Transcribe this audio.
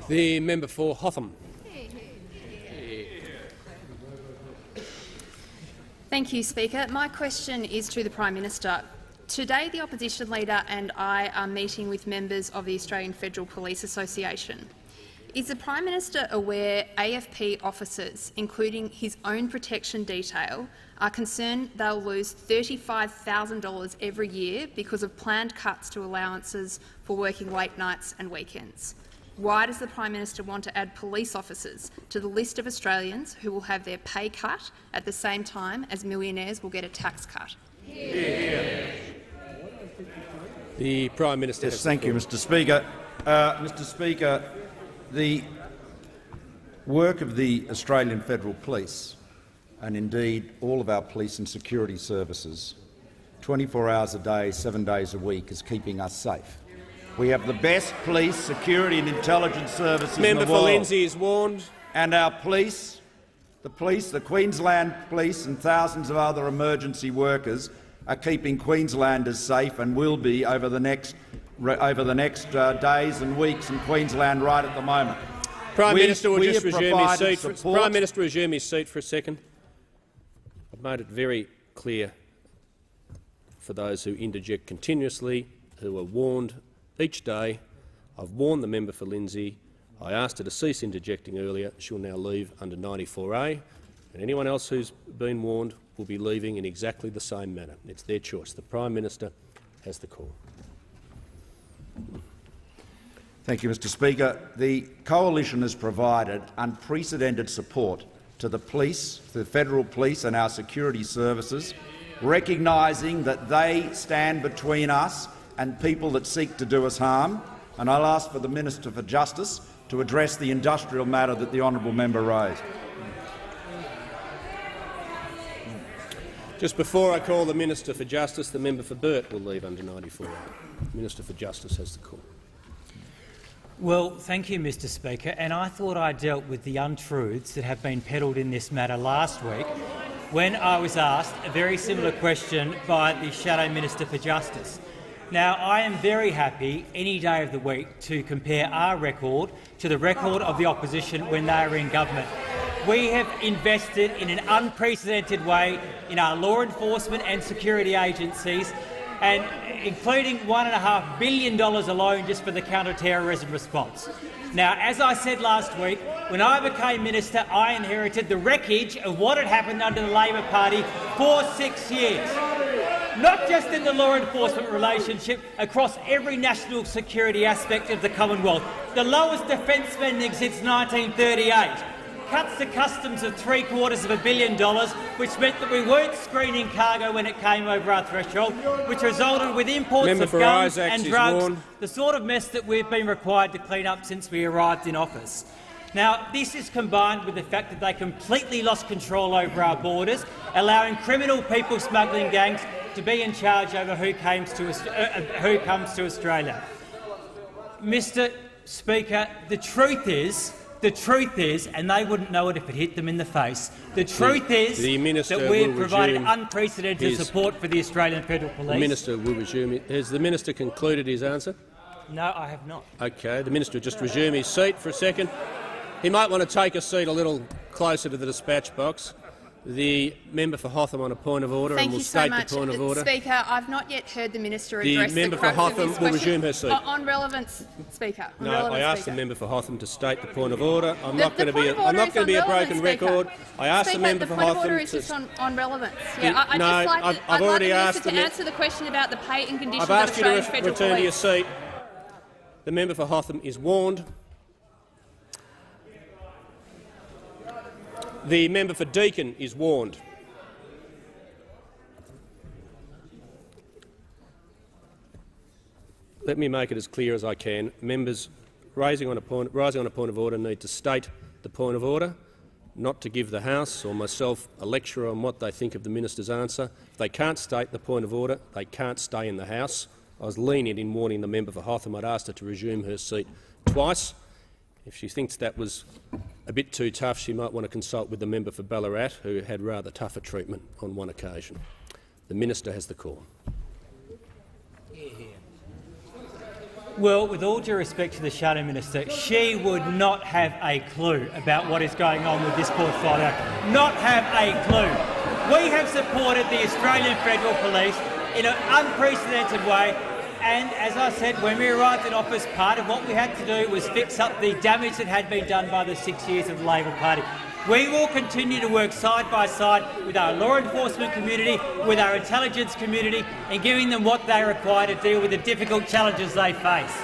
The member for Hotham. Thank you, Speaker. My question is to the Prime Minister. Today, the opposition leader and I are meeting with members of the Australian Federal Police Association. Is the Prime Minister aware AFP officers, including his own protection detail, are concerned they'll lose $35,000 every year because of planned cuts to allowances for working late nights and weekends? Why does the Prime Minister want to add police officers to the list of Australians who will have their pay cut at the same time as millionaires will get a tax cut? The Prime Minister. Yes, thank you, Mr. Speaker. Mr. Speaker, the work of the Australian Federal Police, and indeed all of our police and security services, 24 hours a day, 7 days a week, is keeping us safe. We have the best police, security and intelligence services in the world. Member for Lindsay is warned. And our police, the Queensland Police and thousands of other emergency workers are keeping Queenslanders safe and will be over the next days and weeks in Queensland right at the moment. Prime Minister will just resume his seat. Prime Minister, resume his seat for a second. I've made it very clear for those who interject continuously, who are warned each day. I've warned the member for Lindsay. I asked her to cease interjecting earlier. She'll now leave under 94A, and anyone else who's been warned will be leaving in exactly the same manner. It's their choice. The Prime Minister has the call. Thank you, Mr. Speaker. The Coalition has provided unprecedented support to the police, the Federal Police and our security services, recognising that they stand between us and people that seek to do us harm, and I'll ask for the Minister for Justice to address the industrial matter that the honourable member raised. Just before I call the Minister for Justice, the member for Burt will leave under 94A. The Minister for Justice has the call. Well, thank you, Mr. Speaker. And I thought I dealt with the untruths that have been peddled in this matter last week when I was asked a very similar question by the Shadow Minister for Justice. Now, I am very happy any day of the week to compare our record to the record of the opposition when they were in government. We have invested in an unprecedented way in our law enforcement and security agencies, and including $1.5 billion alone just for the counter-terrorism response. Now, as I said last week, when I became minister, I inherited the wreckage of what had happened under the Labor Party for 6 years. Not just in the law enforcement relationship, across every national security aspect of the Commonwealth. The lowest defence spending since 1938. Cuts to customs of $750 million, which meant that we weren't screening cargo when it came over our threshold, which resulted with imports of guns and drugs, the sort of mess that we've been required to clean up since we arrived in office. Now, this is combined with the fact that they completely lost control over our borders, allowing criminal people smuggling gangs to be in charge over who comes to Australia. Mr. Speaker, the truth is, and they wouldn't know it if it hit them in the face, the truth is that we have provided unprecedented support for the Australian Federal Police. The Minister will resume. Has the Minister concluded his answer? No, I have not. Okay. The Minister will just resume his seat for a second. He might want to take a seat a little closer to the dispatch box. The member for Hotham on a point of order, and will state the point of order. Speaker, I've not yet heard the minister address the member for Hotham will resume her seat. On relevance, Speaker. No, I asked the member for Hotham to state the point of order. I'm not going to be a broken record. I asked the member for Hotham. The point of order is just on relevance. Yeah, I'd like the minister to answer the question about the pay and conditions of Australian Federal Police. I've asked you to return to your seat. The member for Hotham is warned. The member for Deakin is warned. Let me make it as clear as I can. Members rising on a point of order need to state the point of order, not to give the House or myself a lecture on what they think of the minister's answer. If they can't state the point of order, they can't stay in the House. I was lenient in warning the member for Hotham. I'd asked her to resume her seat twice. If she thinks that was a bit too tough, she might want to consult with the member for Ballarat, who had rather tougher treatment on one occasion. The minister has the call. Well, with all due respect to the Shadow Minister, she would not have a clue about what is going on with this portfolio. Not have a clue. We have supported the Australian Federal Police in an unprecedented way, and as I said, when we arrived in office, part of what we had to do was fix up the damage that had been done by the 6 years of the Labor Party. We will continue to work side by side with our law enforcement community, with our intelligence community, and giving them what they require to deal with the difficult challenges they face.